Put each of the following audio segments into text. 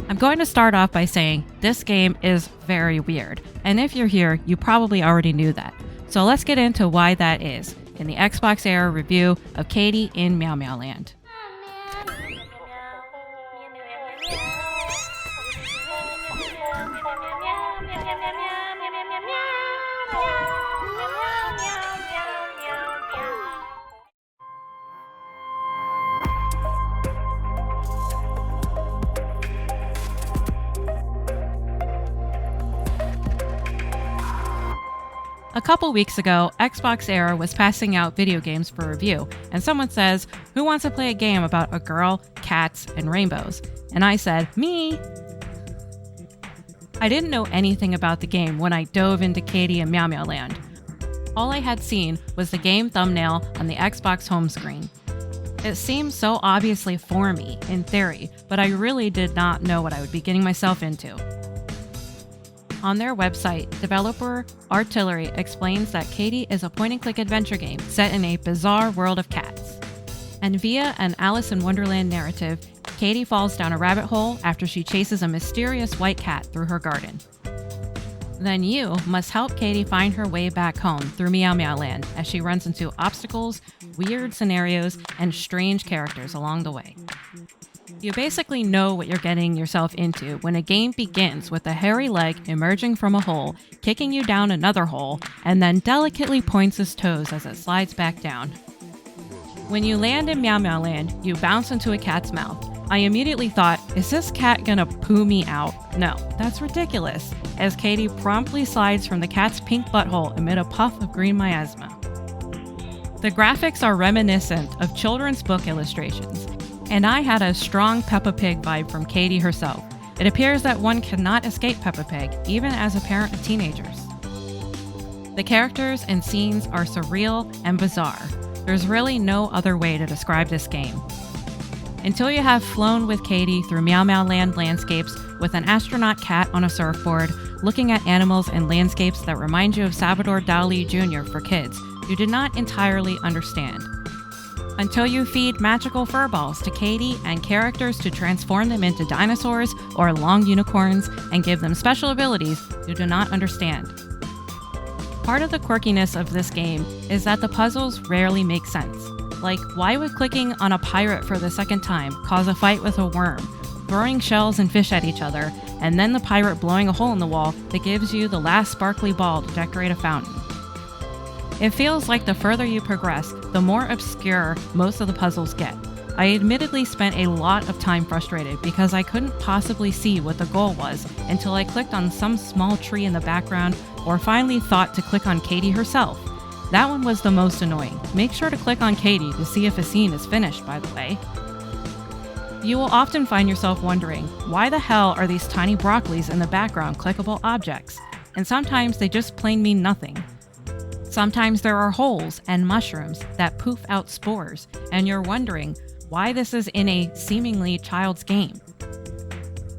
I'm going to start off by saying this game is very weird, and if you're here, you probably already knew that. So let's get into why that is in the XboxEra review of Catie in MeowmeowLand. A couple weeks ago, XboxEra was passing out video games for review, and someone says, "Who wants to play a game about a girl, cats, and rainbows?" And I said, "Me!" I didn't know anything about the game when I dove into Catie in MeowmeowLand. All I had seen was the game thumbnail on the Xbox home screen. It seemed so obviously for me, in theory, but I really did not know what I would be getting myself into. On their website, developer Artillery explains that Catie is a point-and-click adventure game set in a bizarre world of cats. And via an Alice in Wonderland narrative, Catie falls down a rabbit hole after she chases a mysterious white cat through her garden. Then you must help Catie find her way back home through MeowmeowLand as she runs into obstacles, weird scenarios, and strange characters along the way. You basically know what you're getting yourself into when a game begins with a hairy leg emerging from a hole, kicking you down another hole, and then delicately points its toes as it slides back down. When you land in MeowmeowLand, you bounce into a cat's mouth. I immediately thought, is this cat gonna poo me out? No, that's ridiculous, as Catie promptly slides from the cat's pink butthole amid a puff of green miasma. The graphics are reminiscent of children's book illustrations, and I had a strong Peppa Pig vibe from Catie herself. It appears that one cannot escape Peppa Pig, even as a parent of teenagers. The characters and scenes are surreal and bizarre. There's really no other way to describe this game. Until you have flown with Catie through MeowmeowLand landscapes with an astronaut cat on a surfboard, looking at animals and landscapes that remind you of Salvador Dali Jr. for kids, you did not entirely understand. Until you feed magical furballs to Catie and characters to transform them into dinosaurs or long unicorns and give them special abilities, you do not understand. Part of the quirkiness of this game is that the puzzles rarely make sense. Like, why would clicking on a pirate for the second time cause a fight with a worm, throwing shells and fish at each other, and then the pirate blowing a hole in the wall that gives you the last sparkly ball to decorate a fountain? It feels like the further you progress, the more obscure most of the puzzles get. I admittedly spent a lot of time frustrated because I couldn't possibly see what the goal was until I clicked on some small tree in the background or finally thought to click on Catie herself. That one was the most annoying. Make sure to click on Catie to see if a scene is finished, by the way. You will often find yourself wondering, why the hell are these tiny broccolis in the background clickable objects? And sometimes they just plain mean nothing. Sometimes there are holes and mushrooms that poof out spores, and you're wondering why this is in a seemingly child's game.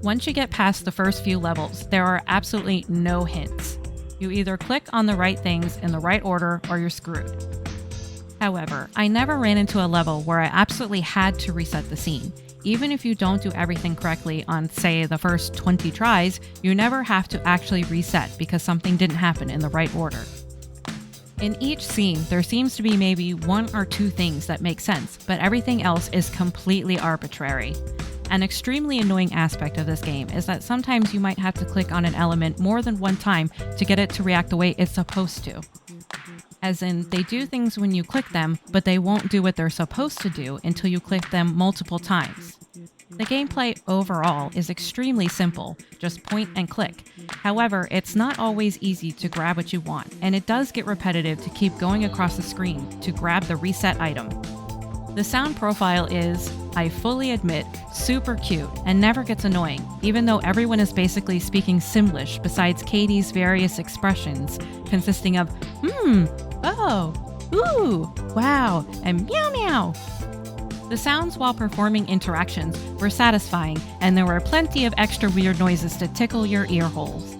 Once you get past the first few levels, there are absolutely no hints. You either click on the right things in the right order or you're screwed. However, I never ran into a level where I absolutely had to reset the scene. Even if you don't do everything correctly on, say, the first 20 tries, you never have to actually reset because something didn't happen in the right order. In each scene, there seems to be maybe one or two things that make sense, but everything else is completely arbitrary. An extremely annoying aspect of this game is that sometimes you might have to click on an element more than one time to get it to react the way it's supposed to. As in, they do things when you click them, but they won't do what they're supposed to do until you click them multiple times. The gameplay overall is extremely simple, just point and click. However, it's not always easy to grab what you want, and it does get repetitive to keep going across the screen to grab the reset item. The sound profile is, I fully admit, super cute and never gets annoying, even though everyone is basically speaking Simlish besides Catie's various expressions, consisting of oh, ooh, wow, and meow meow. The sounds while performing interactions were satisfying, and there were plenty of extra weird noises to tickle your ear holes.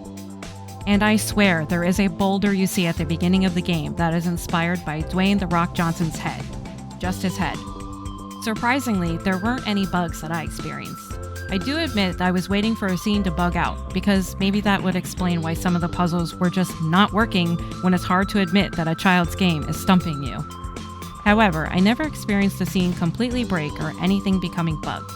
And I swear there is a boulder you see at the beginning of the game that is inspired by Dwayne "The Rock" Johnson's head. Just his head. Surprisingly, there weren't any bugs that I experienced. I do admit that I was waiting for a scene to bug out, because maybe that would explain why some of the puzzles were just not working when it's hard to admit that a child's game is stumping you. However, I never experienced a scene completely break or anything becoming bugged.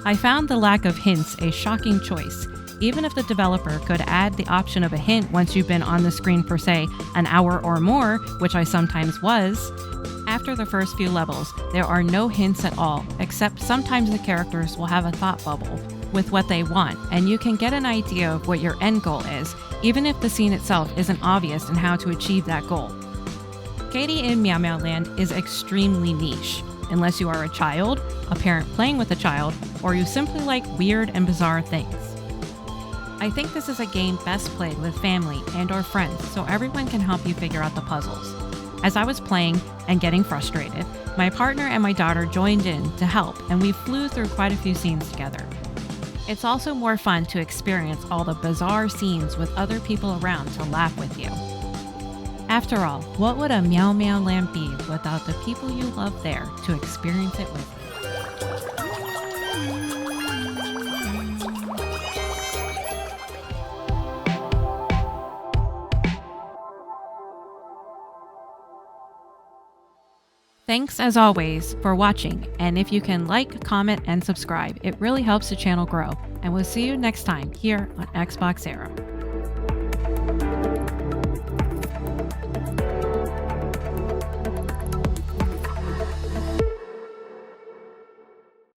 I found the lack of hints a shocking choice. Even if the developer could add the option of a hint once you've been on the screen for, say, an hour or more, which I sometimes was, after the first few levels, there are no hints at all, except sometimes the characters will have a thought bubble with what they want, and you can get an idea of what your end goal is, even if the scene itself isn't obvious in how to achieve that goal. Catie in MeowmeowLand is extremely niche, unless you are a child, a parent playing with a child, or you simply like weird and bizarre things. I think this is a game best played with family and or friends so everyone can help you figure out the puzzles. As I was playing and getting frustrated, my partner and my daughter joined in to help, and we flew through quite a few scenes together. It's also more fun to experience all the bizarre scenes with other people around to laugh with you. After all, what would a MeowmeowLand be without the people you love there to experience it with you? Thanks as always for watching, and if you can like, comment, and subscribe, it really helps the channel grow, and we'll see you next time here on XboxEra.